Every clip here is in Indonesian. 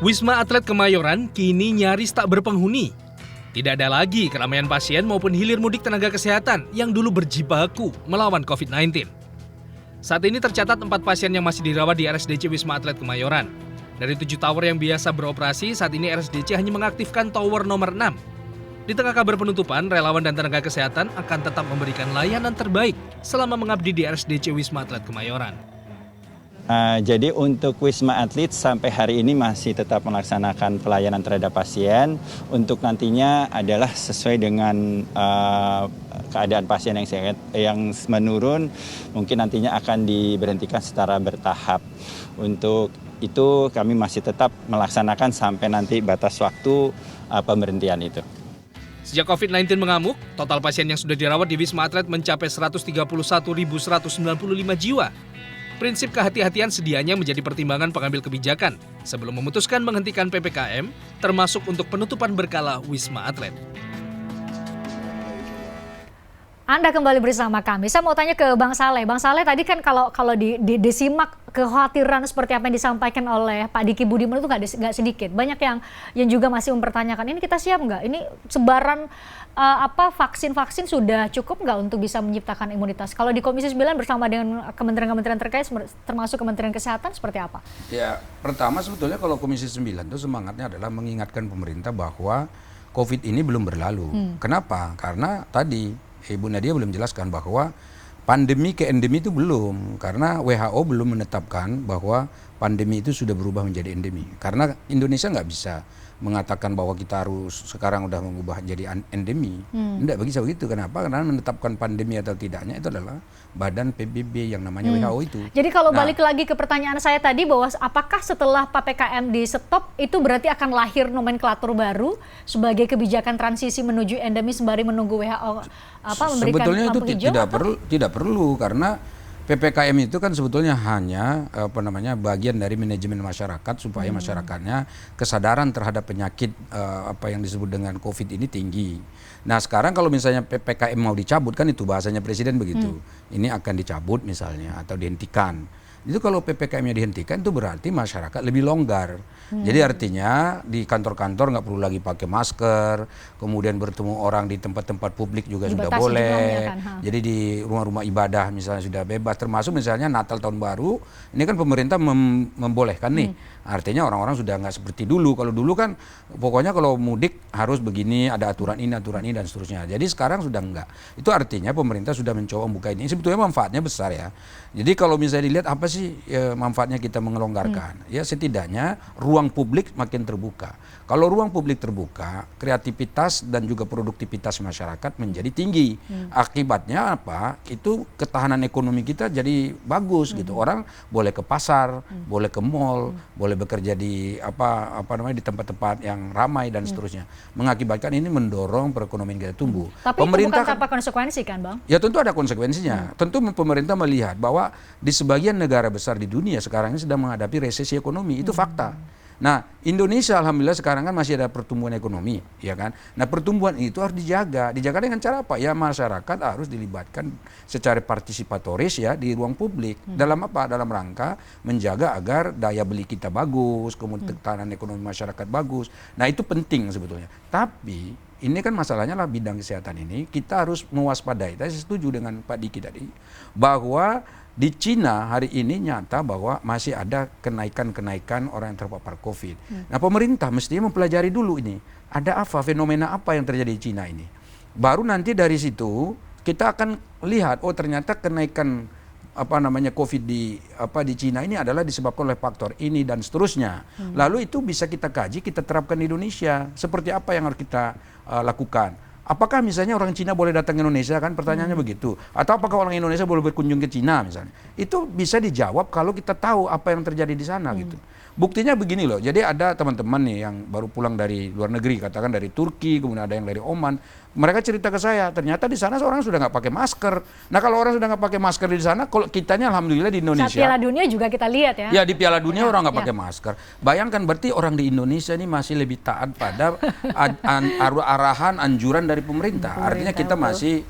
Wisma Atlet Kemayoran kini nyaris tak berpenghuni. Tidak ada lagi keramaian pasien maupun hilir mudik tenaga kesehatan yang dulu berjibaku melawan COVID-19. Saat ini tercatat 4 pasien yang masih dirawat di RSDC Wisma Atlet Kemayoran. Dari 7 tower yang biasa beroperasi, saat ini RSDC hanya mengaktifkan tower nomor 6. Di tengah kabar penutupan, relawan dan tenaga kesehatan akan tetap memberikan layanan terbaik selama mengabdi di RSDC Wisma Atlet Kemayoran. Jadi untuk Wisma Atlet sampai hari ini masih tetap melaksanakan pelayanan terhadap pasien. Untuk nantinya adalah sesuai dengan keadaan pasien yang menurun, mungkin nantinya akan diberhentikan secara bertahap. Untuk itu kami masih tetap melaksanakan sampai nanti batas waktu pemberhentian itu. Sejak COVID-19 mengamuk, total pasien yang sudah dirawat di Wisma Atlet mencapai 131.195 jiwa. Prinsip kehati-hatian sedianya menjadi pertimbangan pengambil kebijakan sebelum memutuskan menghentikan PPKM, termasuk untuk penutupan berkala Wisma Atlet. Anda kembali bersama kami. Saya mau tanya ke Bang Saleh. Bang Saleh tadi kan kalau disimak kekhawatiran seperti apa yang disampaikan oleh Pak Diki Budiman itu nggak sedikit. Banyak yang juga masih mempertanyakan ini kita siap nggak? Ini sebaran vaksin sudah cukup nggak untuk bisa menciptakan imunitas? Kalau di Komisi 9 bersama dengan kementerian-kementerian terkait termasuk Kementerian Kesehatan seperti apa? Ya, pertama sebetulnya kalau Komisi 9 itu semangatnya adalah mengingatkan pemerintah bahwa COVID ini belum berlalu. Kenapa? Karena tadi Ibu Nadia belum jelaskan bahwa pandemi ke endemi itu belum, karena WHO belum menetapkan bahwa pandemi itu sudah berubah menjadi endemi. Karena Indonesia nggak bisa mengatakan bahwa kita harus sekarang udah mengubah jadi endemi. Tidak bisa begitu. Kenapa? Karena menetapkan pandemi atau tidaknya itu adalah badan PBB yang namanya WHO itu. Jadi kalau balik lagi ke pertanyaan saya tadi bahwa apakah setelah PPKM di stop itu berarti akan lahir nomenklatur baru sebagai kebijakan transisi menuju endemi sembari menunggu WHO memberikan sebetulnya lampu itu hijau? tidak perlu karena PPKM itu kan sebetulnya hanya bagian dari manajemen masyarakat supaya masyarakatnya kesadaran terhadap penyakit apa yang disebut dengan COVID ini tinggi. Nah sekarang kalau misalnya PPKM mau dicabut kan itu bahasanya presiden begitu. Ini akan dicabut misalnya atau dihentikan. Itu kalau PPKM-nya dihentikan itu berarti masyarakat lebih longgar. Jadi artinya di kantor-kantor nggak perlu lagi pakai masker, kemudian bertemu orang di tempat-tempat publik juga sudah boleh. Jadi di rumah-rumah ibadah misalnya sudah bebas, termasuk misalnya Natal Tahun Baru, ini kan pemerintah membolehkan nih. Artinya orang-orang sudah nggak seperti dulu. Kalau dulu kan pokoknya kalau mudik harus begini, ada aturan ini dan seterusnya. Jadi sekarang sudah enggak. Itu artinya pemerintah sudah mencoba membuka ini. Sebetulnya manfaatnya besar ya. Jadi kalau misalnya dilihat apa sih manfaatnya kita mengelonggarkan? Ya setidaknya ruang publik makin terbuka. Kalau ruang publik terbuka, kreativitas dan juga produktivitas masyarakat menjadi tinggi. Akibatnya apa? Itu ketahanan ekonomi kita jadi bagus gitu. Orang boleh ke pasar, boleh ke mall, boleh bekerja di di tempat-tempat yang ramai dan seterusnya. Mengakibatkan ini mendorong perekonomian kita tumbuh. Tapi pemerintah itu bukan tanpa konsekuensi kan, Bang? Ya tentu ada konsekuensinya. Tentu pemerintah melihat bahwa di sebagian negara besar di dunia sekarang ini sedang menghadapi resesi ekonomi. Itu fakta. Nah, Indonesia alhamdulillah sekarang kan masih ada pertumbuhan ekonomi, ya kan? Nah, pertumbuhan itu harus dijaga. Dijaga dengan cara apa? Ya masyarakat harus dilibatkan secara partisipatoris ya di ruang publik. Dalam apa? Dalam rangka menjaga agar daya beli kita bagus, kemudian ketahanan ekonomi masyarakat bagus. Nah, itu penting sebetulnya. Tapi ini kan masalahnya lah bidang kesehatan ini kita harus mewaspadai. Saya setuju dengan Pak Diki tadi bahwa di Cina hari ini nyata bahwa masih ada kenaikan orang yang terpapar COVID. Nah pemerintah mestinya mempelajari dulu ini. Ada apa, fenomena apa yang terjadi di Cina ini. Baru nanti dari situ kita akan lihat, oh ternyata kenaikan COVID di Cina ini adalah disebabkan oleh faktor ini dan seterusnya. Lalu itu bisa kita kaji, kita terapkan di Indonesia. Seperti apa yang harus kita lakukan. Apakah misalnya orang Cina boleh datang ke Indonesia kan pertanyaannya begitu, atau apakah orang Indonesia boleh berkunjung ke Cina misalnya, itu bisa dijawab kalau kita tahu apa yang terjadi di sana gitu. Buktinya begini loh, jadi ada teman-teman nih yang baru pulang dari luar negeri, katakan dari Turki, kemudian ada yang dari Oman. Mereka cerita ke saya, ternyata di sana orang sudah nggak pakai masker. Nah kalau orang sudah nggak pakai masker di sana, kalau kitanya alhamdulillah di Indonesia. Saat Piala Dunia juga kita lihat ya. Ya di Piala Dunia orang nggak pakai masker. Bayangkan berarti orang di Indonesia ini masih lebih taat pada arahan anjuran dari pemerintah. Artinya kita masih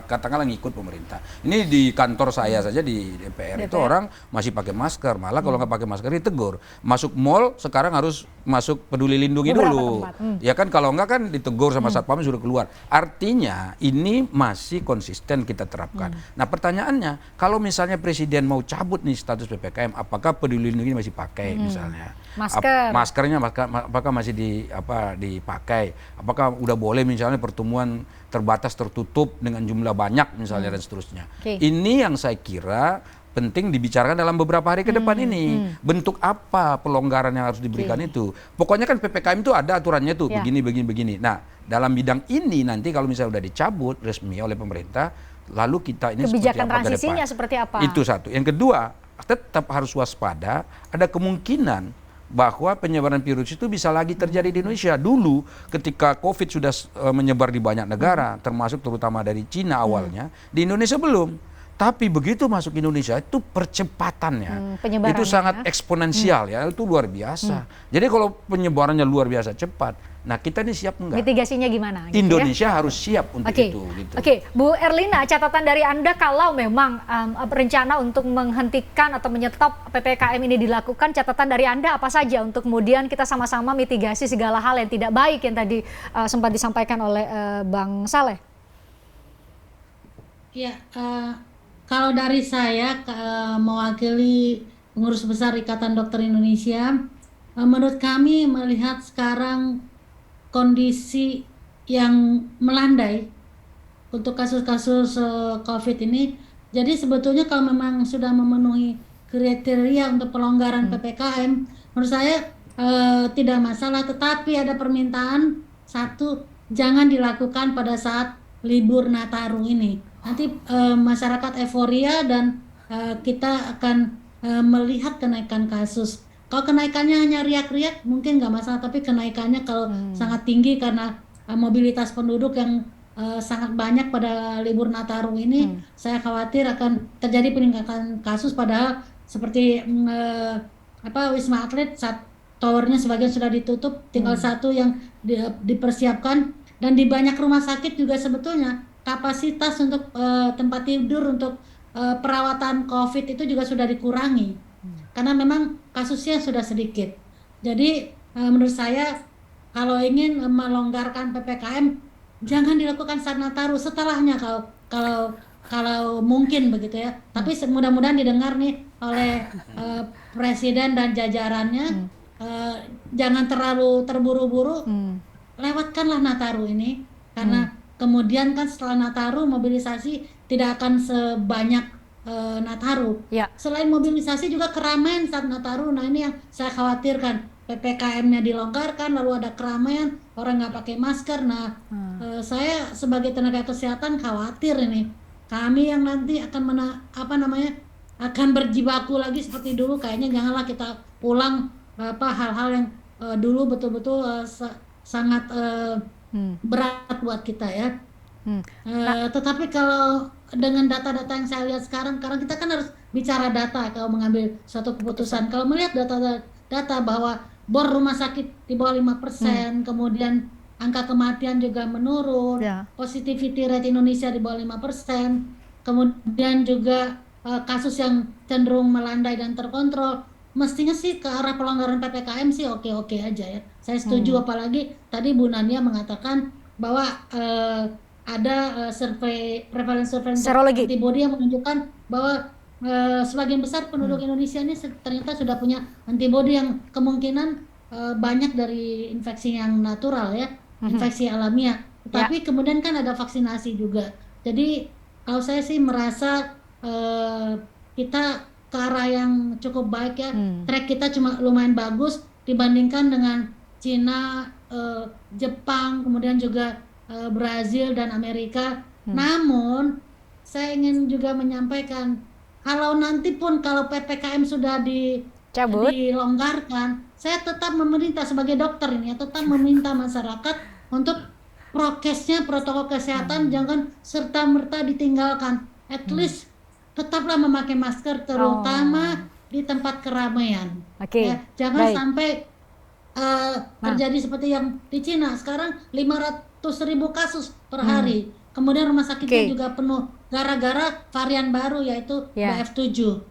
katakanlah ngikut pemerintah. Ini di kantor saya saja di DPR itu orang masih pakai masker. Malah kalau nggak pakai masker ditegur. Masuk mall sekarang harus masuk peduli lindungi Beberapa dulu. tempat. Ya kan kalau enggak kan ditegur sama satpam sudah keluar. Artinya ini masih konsisten kita terapkan. Nah pertanyaannya, kalau misalnya presiden mau cabut nih status PPKM, apakah peduli lindungi masih pakai misalnya? Masker. Maskernya apakah masih dipakai? Apakah udah boleh misalnya pertemuan terbatas tertutup dengan jumlah banyak misalnya dan seterusnya? Oke. Ini yang saya kira penting dibicarakan dalam beberapa hari ke depan ini. Bentuk apa pelonggaran yang harus diberikan itu. Pokoknya kan PPKM itu ada aturannya tuh, Ya. begini. Nah, dalam bidang ini nanti kalau misalnya udah dicabut resmi oleh pemerintah, lalu kita ini seperti Kebijakan apa ke transisinya depan. seperti apa? Itu satu. Yang kedua, tetap harus waspada, ada kemungkinan bahwa penyebaran virus itu bisa lagi terjadi di Indonesia. Dulu ketika COVID sudah menyebar di banyak negara, termasuk terutama dari Cina awalnya, di Indonesia belum. Tapi begitu masuk Indonesia itu percepatannya penyebarannya itu sangat ya. eksponensial ya, itu luar biasa. Jadi kalau penyebarannya luar biasa cepat, nah kita ini siap enggak? Mitigasinya gimana? Gitu Indonesia harus siap untuk Oke, itu. Gitu. Oke, Bu Erlina, catatan dari Anda kalau memang rencana untuk menghentikan atau menyetop PPKM ini dilakukan, catatan dari Anda apa saja untuk kemudian kita sama-sama mitigasi segala hal yang tidak baik yang tadi sempat disampaikan oleh Bang Saleh? Ya, kalau dari saya mewakili pengurus besar Ikatan Dokter Indonesia, menurut kami melihat sekarang kondisi yang melandai untuk kasus-kasus COVID ini. Jadi sebetulnya kalau memang sudah memenuhi kriteria untuk pelonggaran PPKM, menurut saya tidak masalah. Tetapi ada permintaan satu, jangan dilakukan pada saat libur Nataru ini. Nanti masyarakat euforia dan kita akan melihat kenaikan kasus. Kalau kenaikannya hanya riak-riak mungkin nggak masalah, tapi kenaikannya kalau sangat tinggi karena mobilitas penduduk yang sangat banyak pada libur Nataru ini, saya khawatir akan terjadi peningkatan kasus. Padahal seperti Wisma Atlet, saat towernya sebagian sudah ditutup, tinggal satu yang dipersiapkan, dan di banyak rumah sakit juga sebetulnya kapasitas untuk tempat tidur untuk perawatan COVID itu juga sudah dikurangi karena memang kasusnya sudah sedikit. Jadi menurut saya kalau ingin melonggarkan PPKM jangan dilakukan saat Nataru, setelahnya kalau mungkin begitu ya. Tapi mudah-mudahan didengar nih oleh Presiden dan jajarannya, jangan terlalu terburu-buru, lewatkanlah Nataru ini karena kemudian kan setelah Nataru mobilisasi tidak akan sebanyak Nataru. Ya. Selain mobilisasi juga keramaian saat Nataru. Nah ini yang saya khawatirkan, PPKM-nya dilonggarkan lalu ada keramaian, orang nggak pakai masker. Nah saya sebagai tenaga kesehatan khawatir ini kami yang nanti akan akan berjibaku lagi seperti dulu. Kayaknya janganlah kita ulang hal-hal yang dulu betul-betul sangat berat buat kita ya. Tetapi kalau dengan data-data yang saya lihat sekarang kita kan harus bicara data kalau mengambil suatu keputusan. Kalau melihat data bahwa bor rumah sakit di bawah 5%, kemudian angka kematian juga menurun, positivity rate Indonesia di bawah 5%, kemudian juga kasus yang cenderung melandai dan terkontrol, mestinya sih ke arah pelonggaran PPKM sih oke-oke aja ya. Saya setuju, apalagi tadi Bu Nania mengatakan bahwa ada prevalence survei antibody yang menunjukkan bahwa sebagian besar penduduk Indonesia ini ternyata sudah punya antibody yang kemungkinan banyak dari infeksi yang natural ya, infeksi alamiah. Tapi kemudian kan ada vaksinasi juga. Jadi kalau saya sih merasa kita ke arah yang cukup baik ya. Track kita cuma lumayan bagus dibandingkan dengan Cina, Jepang, kemudian juga Brazil dan Amerika. Namun saya ingin juga menyampaikan kalau nanti pun kalau PPKM sudah dilonggarkan, saya tetap meminta sebagai dokter ini ya, tetap meminta masyarakat untuk prokesnya, protokol kesehatan jangan serta-merta ditinggalkan. At least tetaplah memakai masker terutama di tempat keramaian. Ya, jangan sampai terjadi seperti yang di Cina sekarang 500.000 kasus per hari. Kemudian rumah sakitnya juga penuh gara-gara varian baru yaitu BF7.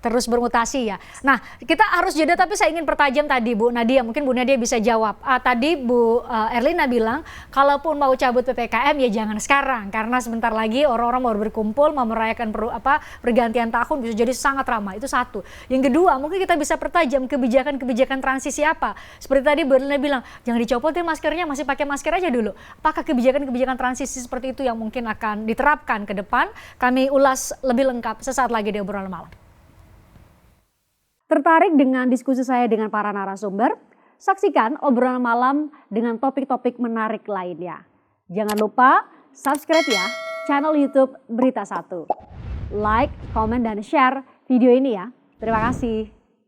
terus bermutasi ya. Nah, kita harus jeda tapi saya ingin pertajam tadi Bu Nadia, mungkin Bu Nadia bisa jawab. Tadi Bu Erlina bilang kalaupun mau cabut PPKM ya jangan sekarang karena sebentar lagi orang-orang mau berkumpul, mau merayakan pergantian tahun bisa jadi sangat ramai. Itu satu. Yang kedua, mungkin kita bisa pertajam kebijakan-kebijakan transisi apa. Seperti tadi Bu Erlina bilang, jangan dicopotin maskernya, masih pakai masker aja dulu. Apakah kebijakan-kebijakan transisi seperti itu yang mungkin akan diterapkan ke depan? Kami ulas lebih lengkap sesaat lagi di obrolan malam. Tertarik dengan diskusi saya dengan para narasumber? Saksikan obrolan malam dengan topik-topik menarik lainnya. Jangan lupa subscribe ya channel YouTube Berita 1. Like, komen, dan share video ini ya. Terima kasih.